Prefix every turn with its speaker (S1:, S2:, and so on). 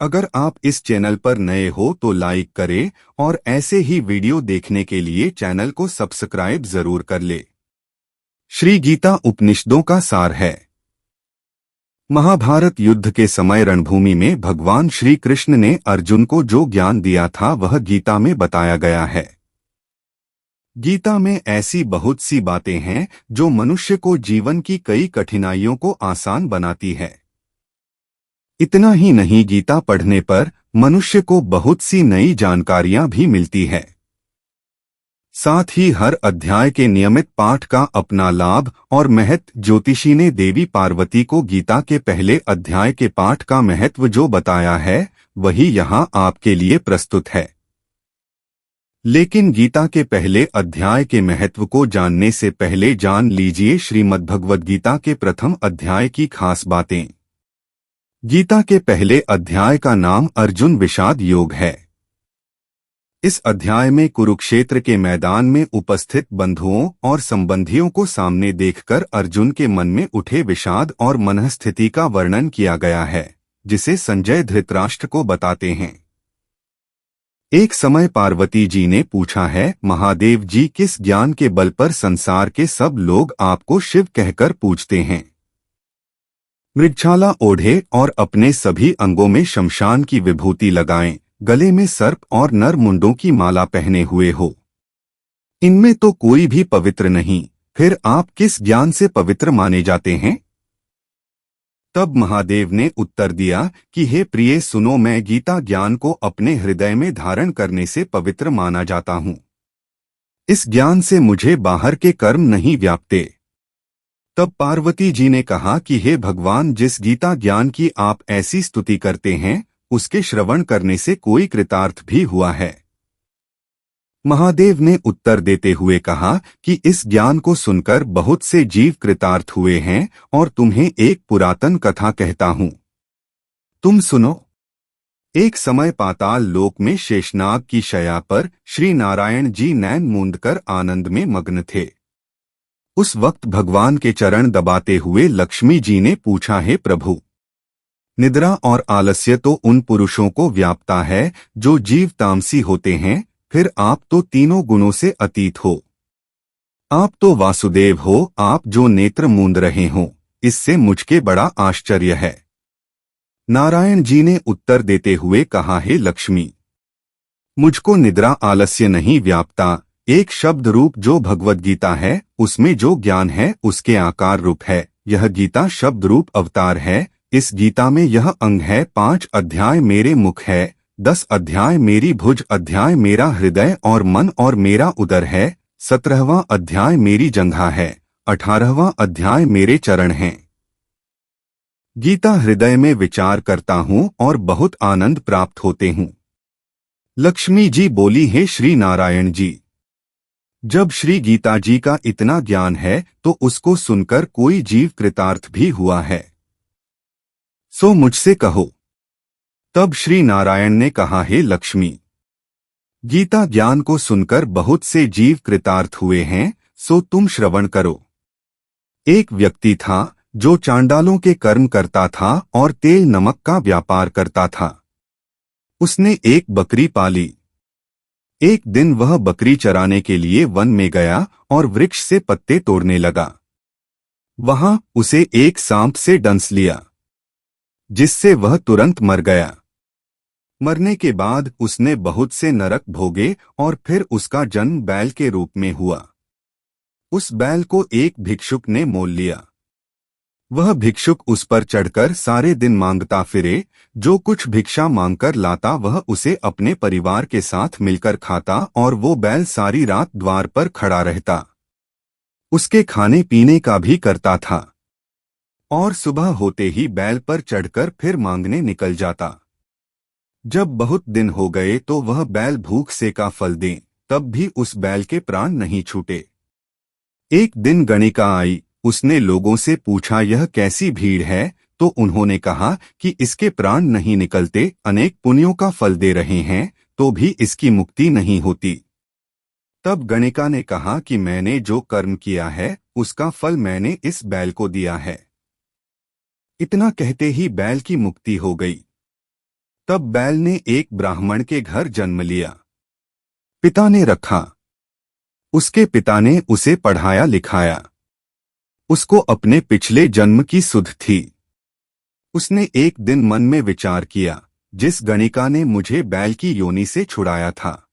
S1: अगर आप इस चैनल पर नए हो तो लाइक करें और ऐसे ही वीडियो देखने के लिए चैनल को सब्सक्राइब जरूर कर ले। श्री गीता उपनिषदों का सार है। महाभारत युद्ध के समय रणभूमि में भगवान श्री कृष्ण ने अर्जुन को जो ज्ञान दिया था वह गीता में बताया गया है। गीता में ऐसी बहुत सी बातें हैं जो मनुष्य को जीवन की कई कठिनाइयों को आसान बनाती है। इतना ही नहीं, गीता पढ़ने पर मनुष्य को बहुत सी नई जानकारियां भी मिलती है। साथ ही हर अध्याय के नियमित पाठ का अपना लाभ और महत्व। ज्योतिषी ने देवी पार्वती को गीता के पहले अध्याय के पाठ का महत्व जो बताया है वही यहाँ आपके लिए प्रस्तुत है। लेकिन गीता के पहले अध्याय के महत्व को जानने से पहले जान लीजिए श्रीमद्भगवद्गीता के प्रथम अध्याय की खास बातें। गीता के पहले अध्याय का नाम अर्जुन विषाद योग है। इस अध्याय में कुरुक्षेत्र के मैदान में उपस्थित बंधुओं और संबंधियों को सामने देखकर अर्जुन के मन में उठे विषाद और मनःस्थिति का वर्णन किया गया है, जिसे संजय धृतराष्ट्र को बताते हैं। एक समय पार्वती जी ने पूछा है, महादेव जी, किस ज्ञान के बल पर संसार के सब लोग आपको शिव कहकर पूजते हैं? मृगछाला ओढ़े और अपने सभी अंगों में शमशान की विभूति लगाएं, गले में सर्प और नर मुंडों की माला पहने हुए हो। इनमें तो कोई भी पवित्र नहीं, फिर आप किस ज्ञान से पवित्र माने जाते हैं? तब महादेव ने उत्तर दिया कि हे प्रिय, सुनो, मैं गीता ज्ञान को अपने हृदय में धारण करने से पवित्र माना जाता हूँ। इस ज्ञान से मुझे बाहर के कर्म नहीं व्यापते। तब पार्वती जी ने कहा कि हे भगवान, जिस गीता ज्ञान की आप ऐसी स्तुति करते हैं उसके श्रवण करने से कोई कृतार्थ भी हुआ है? महादेव ने उत्तर देते हुए कहा कि इस ज्ञान को सुनकर बहुत से जीव कृतार्थ हुए हैं और तुम्हें एक पुरातन कथा कहता हूँ, तुम सुनो। एक समय पाताल लोक में शेषनाग की शैया पर श्री नारायण जी नैन मूंदकर आनंद में मग्न थे। उस वक्त भगवान के चरण दबाते हुए लक्ष्मी जी ने पूछा, हे प्रभु, निद्रा और आलस्य तो उन पुरुषों को व्यापता है जो जीव तामसी होते हैं, फिर आप तो तीनों गुणों से अतीत हो। आप तो वासुदेव हो, आप जो नेत्र मूंद रहे हो, इससे मुझके बड़ा आश्चर्य है। नारायण जी ने उत्तर देते हुए कहा, हे लक्ष्मी, मुझको निद्रा आलस्य नहीं व्यापता। एक शब्द रूप जो भगवद गीता है उसमें जो ज्ञान है उसके आकार रूप है। यह गीता शब्द रूप अवतार है। इस गीता में यह अंग है। 5 अध्याय मेरे मुख है, 10 अध्याय मेरी भुज, अध्याय मेरा हृदय और मन और मेरा उदर है, 17वां अध्याय मेरी जंघा है, 18वां अध्याय मेरे चरण हैं। गीता हृदय में विचार करता हूँ और बहुत आनंद प्राप्त होते हूँ। लक्ष्मी जी बोली, हे श्री नारायण जी, जब श्री गीता जी का इतना ज्ञान है तो उसको सुनकर कोई जीव कृतार्थ भी हुआ है, सो मुझसे कहो। तब श्री नारायण ने कहा, हे लक्ष्मी, गीता ज्ञान को सुनकर बहुत से जीव कृतार्थ हुए हैं, सो तुम श्रवण करो। एक व्यक्ति था जो चांडालों के कर्म करता था और तेल नमक का व्यापार करता था। उसने एक बकरी पाली। एक दिन वह बकरी चराने के लिए वन में गया और वृक्ष से पत्ते तोड़ने लगा। वहां उसे एक सांप से डंस लिया, जिससे वह तुरंत मर गया। मरने के बाद उसने बहुत से नरक भोगे और फिर उसका जन्म बैल के रूप में हुआ। उस बैल को एक भिक्षुक ने मोल लिया। वह भिक्षुक उस पर चढ़कर सारे दिन मांगता फिरे। जो कुछ भिक्षा मांगकर लाता वह उसे अपने परिवार के साथ मिलकर खाता और वो बैल सारी रात द्वार पर खड़ा रहता। उसके खाने पीने का भी करता था और सुबह होते ही बैल पर चढ़कर फिर मांगने निकल जाता। जब बहुत दिन हो गए तो वह बैल भूख से का फल दे, तब भी उस बैल के प्राण नहीं छूटे। एक दिन गणिका आई। उसने लोगों से पूछा, यह कैसी भीड़ है? तो उन्होंने कहा कि इसके प्राण नहीं निकलते, अनेक पुण्यों का फल दे रहे हैं तो भी इसकी मुक्ति नहीं होती। तब गणिका ने कहा कि मैंने जो कर्म किया है उसका फल मैंने इस बैल को दिया है। इतना कहते ही बैल की मुक्ति हो गई। तब बैल ने एक ब्राह्मण के घर जन्म लिया। पिता ने रखा। उसके पिता ने उसे पढ़ाया लिखाया। उसको अपने पिछले जन्म की सुध थी। उसने एक दिन मन में विचार किया, जिस गणिका ने मुझे बैल की योनि से छुड़ाया था,